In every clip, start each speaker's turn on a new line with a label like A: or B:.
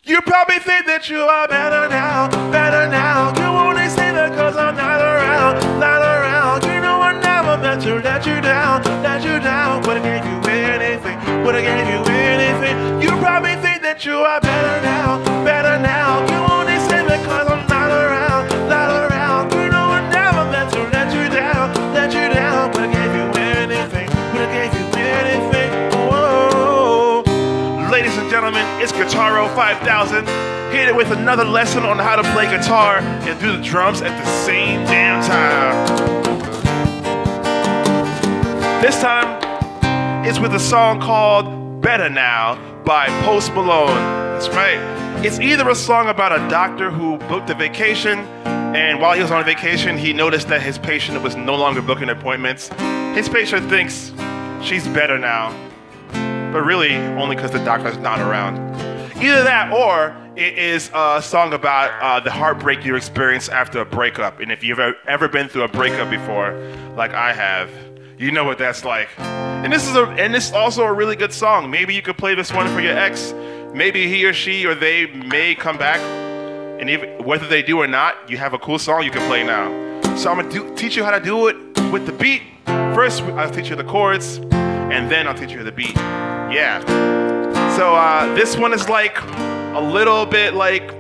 A: You probably think that you are better now, better now. You only say that cause I'm not around, not around. You know I never meant to let you down, let you down. Would've gave you anything, would've gave you anything. You probably think that you are better now, better now. You only say that cause I'm not around, not around. You know I never meant to let you down, let you down. Would've gave you anything, would've gave you anything. Whoa. Ladies and gentlemen, it's Guitaro 5000, here with another lesson on how to play guitar and do the drums at the same damn time. This time, it's with a song called Better Now by Malone. That's right. It's either a song about a doctor who booked a vacation, and while he was on vacation, he noticed that his patient was no longer booking appointments. His patient thinks she's better now, but really only because the doctor's not around. Either that, or it is a song about the heartbreak you experience after a breakup. And if you've ever been through a breakup before, like I have, you know what that's like. And this is also a really good song. Maybe you could play this one for your ex. Maybe he or she or they may come back, and whether they do or not, you have a cool song you can play now. So I'm gonna teach you how to do it with the beat. First, I'll teach you the chords, and then I'll teach you the beat. Yeah. So this one is like a little bit like,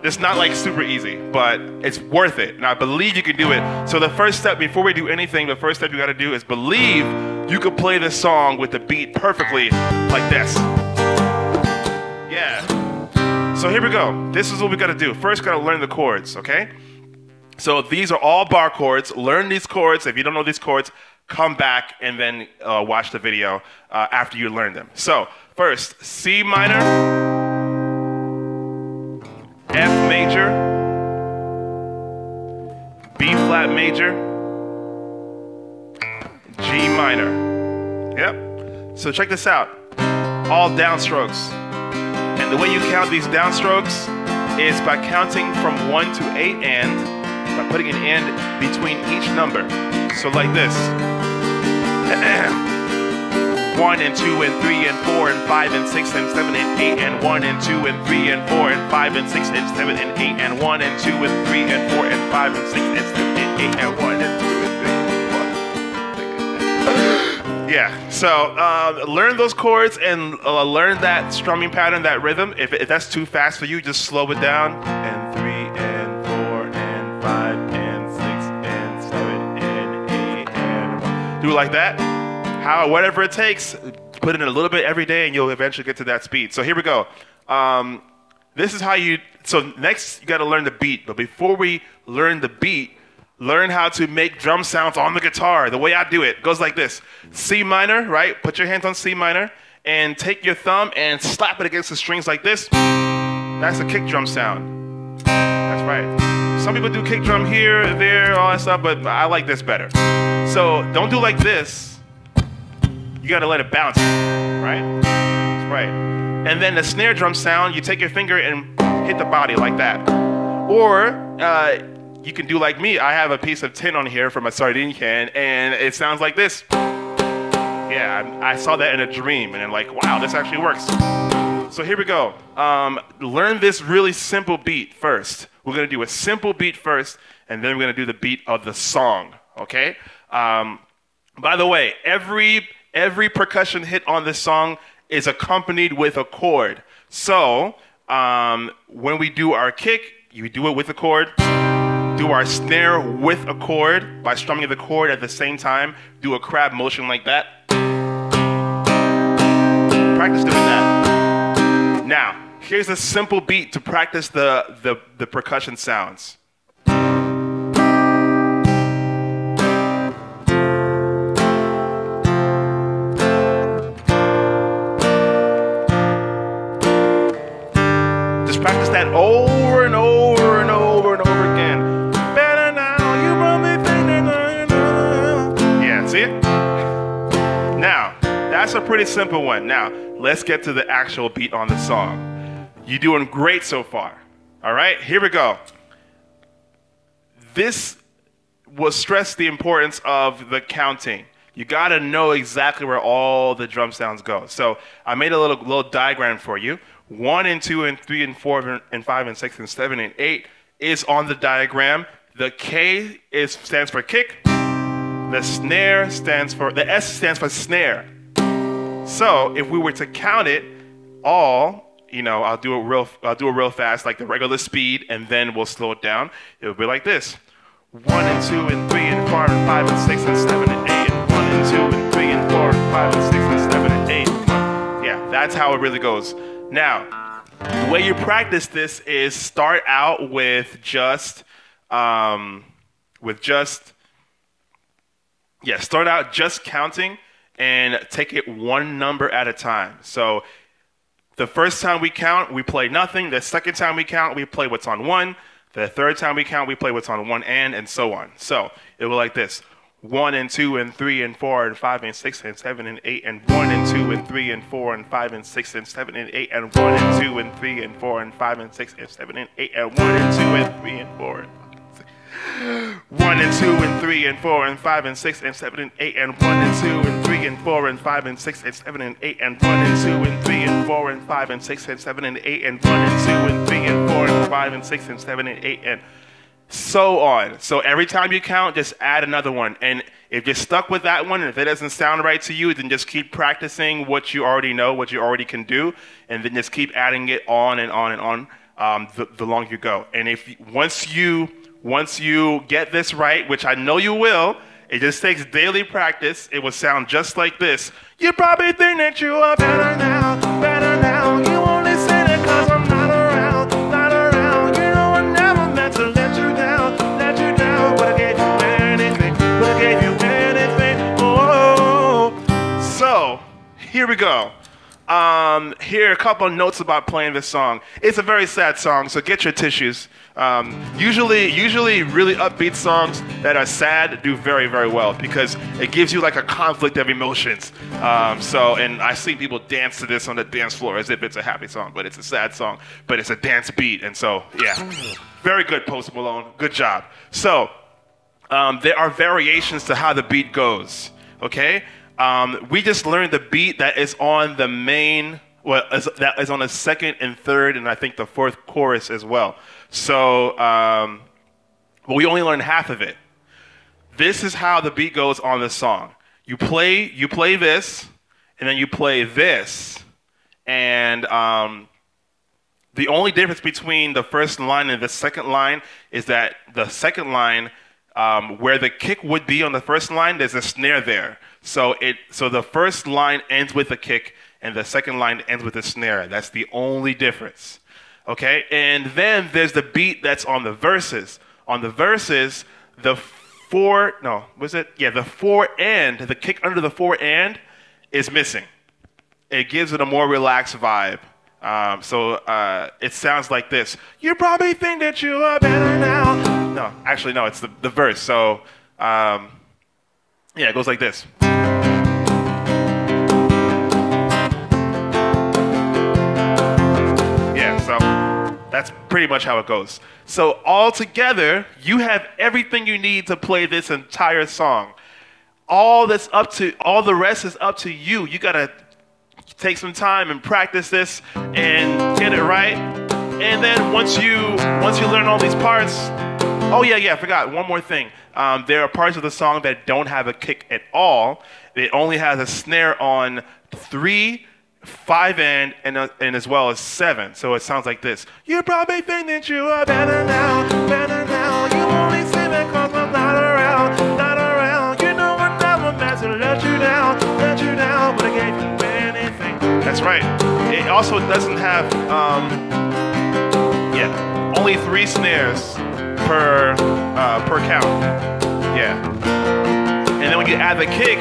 A: it's not like super easy, but it's worth it. And I believe you can do it. So the first step, before we do anything, the first step you gotta do is believe you could play this song with the beat perfectly like this. Yeah. So here we go. This is what we gotta do. First, gotta learn the chords, okay? So these are all bar chords. Learn these chords. If you don't know these chords, come back and then watch the video after you learn them. So first, C minor, F major, B flat major, G minor. Yep. So check this out. All downstrokes. And the way you count these downstrokes is by counting from 1 to 8 and by putting an and between each number. So like this. 1 and 2 and 3 and 4 and 5 and 6 and 7 and 8 and 1 and 2 and 3 and 4 and 5 and 6 and 7 and 8 and 1 and 2 and 3 and 4 and 5 and 6 and 7 and 8 and 1 and 2 and 3 and 4. Yeah, so learn those chords and learn that strumming pattern, that rhythm. If that's too fast for you, just slow it down. And 3 and 4 and 5 and 6 and 7 and 8 and 1. Do it like that. Whatever it takes, put in a little bit every day and you'll eventually get to that speed. So here we go. This is how so next you gotta learn the beat. But before we learn the beat, learn how to make drum sounds on the guitar. The way I do it goes like this. C minor, right? Put your hands on C minor and take your thumb and slap it against the strings like this. That's a kick drum sound. That's right. Some people do kick drum here, there, all that stuff, but I like this better. So don't do like this. You gotta let it bounce, right? That's right. And then the snare drum sound, you take your finger and hit the body like that. Or you can do like me. I have a piece of tin on here from a sardine can, and it sounds like this. Yeah, I saw that in a dream, and I'm like, wow, this actually works. So here we go. Learn this really simple beat first. We're gonna do a simple beat first, and then we're gonna do the beat of the song, okay? By the way, every percussion hit on this song is accompanied with a chord. So when we do our kick, you do it with a chord. Do our snare with a chord by strumming the chord at the same time. Do a crab motion like that. Practice doing that. Now, here's a simple beat to practice the percussion sounds. Practice that over and over and over and over again. Better now, you probably think that. Yeah, see it? Now, that's a pretty simple one. Now, let's get to the actual beat on the song. You're doing great so far. All right, here we go. This will stress the importance of the counting. You gotta know exactly where all the drum sounds go. So I made a little diagram for you. 1 and 2 and 3 and 4 and 5 and 6 and 7 and 8 is on the diagram. The K stands for kick. The snare stands for, the S stands for snare. So if we were to count it all, you know, I'll do it real fast, like the regular speed, and then we'll slow it down. It would be like this: 1 and 2 and 3 and 4 and 5 and 6 and 7 and 8 and 1 and 2 and 3 and 4 and 5 and 6 and 7 and 8. Yeah, that's how it really goes. Now, the way you practice this is start out with just counting and take it one number at a time. So the first time we count, we play nothing. The second time we count, we play what's on 1. The third time we count, we play what's on 1 and so on. So it will like this: 1 and 2 and 3 and 4 and 5 and 6 and 7 and 8 and 1 and 2 and 3 and 4 and 5 and 6 and 7 and 8 and 1 and 2 and 3 and 4 and 5 and 6 and 7 and 8 and 1 and 2 and 3 and 4 and 1 and 2 and 3 and 4 and 5 and 6 and 7 and 8 and 1 and 2 and 3 and 4 and 5 and 6 and 7 and 8 and 1 and 2 and 3 and 4 and 5 and 6 and 7 and 8 and 1 and 2 and 3 and 4 and 5 and 6 and 7 and 8 and so on. So every time you count, just add another one. And if you're stuck with that one, and if it doesn't sound right to you, then just keep practicing what you already know, what you already can do, and then just keep adding it on and on and on the longer you go. And if once you get this right, which I know you will, it just takes daily practice, it will sound just like this. You probably think that you are better now, better now. You only say that 'cause I'm not around, not around. You know I never meant to let you down, but I gave you anything, oh. So, here we go. Here are a couple of notes about playing this song. It's a very sad song, so get your tissues. Usually really upbeat songs that are sad do very, very well because it gives you like a conflict of emotions. And I see people dance to this on the dance floor as if it's a happy song, but it's a sad song, but it's a dance beat. And so, yeah, very good, Post Malone. Good job. So, there are variations to how the beat goes, okay? We just learned the beat that is on the main, that is on the second and third, and I think the fourth chorus as well. So, but we only learned half of it. This is how the beat goes on this song. You play this, and then you play this, and the only difference between the first line and the second line is that the second line, where the kick would be on the first line, there's a snare there. So the first line ends with a kick, and the second line ends with a snare. That's the only difference. Okay, and then there's the beat that's on the verses. On the verses, the four and, the kick under the four and is missing. It gives it a more relaxed vibe. It sounds like this. You probably think that you are better now. No, actually, no, it's the verse. So, yeah, it goes like this. Yeah, so that's pretty much how it goes. So all together, you have everything you need to play this entire song. All the rest is up to you. You gotta take some time and practice this and get it right. And then once you learn all these parts, oh yeah, I forgot one more thing. There are parts of the song that don't have a kick at all. It only has a snare on 3, 5 and as well as 7. So it sounds like this. You probably think that you are better now, better now. You only say that 'cause I'm not around, not around. You know I never meant to let you down, but I gave you anything. That's right. It also doesn't have only 3 snares per count. Yeah. And then when you add the kick,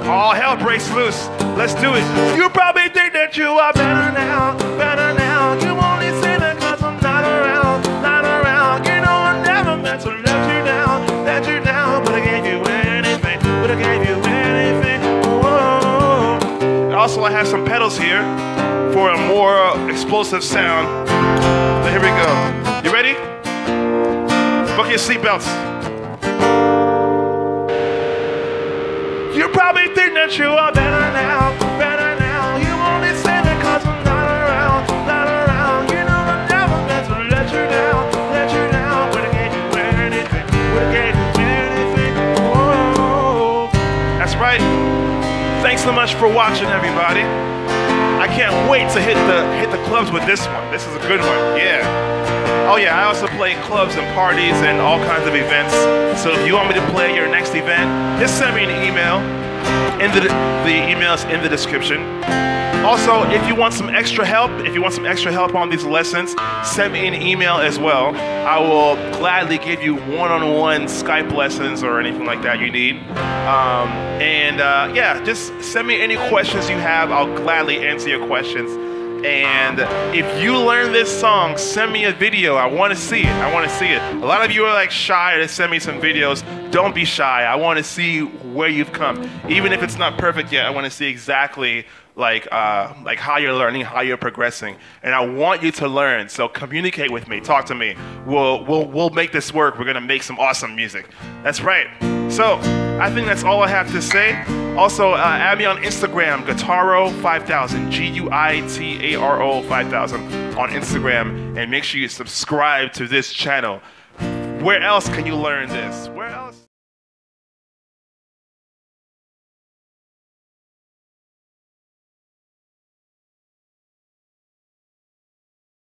A: all hell breaks loose. Let's do it. You probably think that you are better now, better now. You only say that 'cause I'm not around, not around. You know I never meant to let you down, but I gave you anything, oh. Also, I have some pedals here for a more explosive sound. So here we go. You ready? Buckle your seatbelts. You probably think that you are better now, better now. You only say that 'cause I'm not around, not around. You know the devil meant to let you down, let you down. But I can't do anything, but I can't do anything. Whoa. That's right. Thanks so much for watching, everybody. I can't wait to hit the clubs with this one. This is a good one, yeah. Oh yeah, I also play clubs and parties and all kinds of events. So if you want me to play your next event, just send me an email. The email's in the description. Also, if you want some extra help, on these lessons, send me an email as well. I will gladly give you one-on-one Skype lessons or anything like that you need. Yeah, just send me any questions you have. I'll gladly answer your questions. And if you learn this song, send me a video. I want to see it. I want to see it. A lot of you are like shy to send me some videos. Don't be shy. I want to see where you've come. Even if it's not perfect yet, I want to see exactly like how you're learning, how you're progressing. And I want you to learn. So communicate with me. Talk to me. We'll make this work. We're going to make some awesome music. That's right. So I think that's all I have to say. Also, add me on Instagram, Guitaro5000, Guitaro 5000 on Instagram, and make sure you subscribe to this channel. Where else can you learn this? Where else?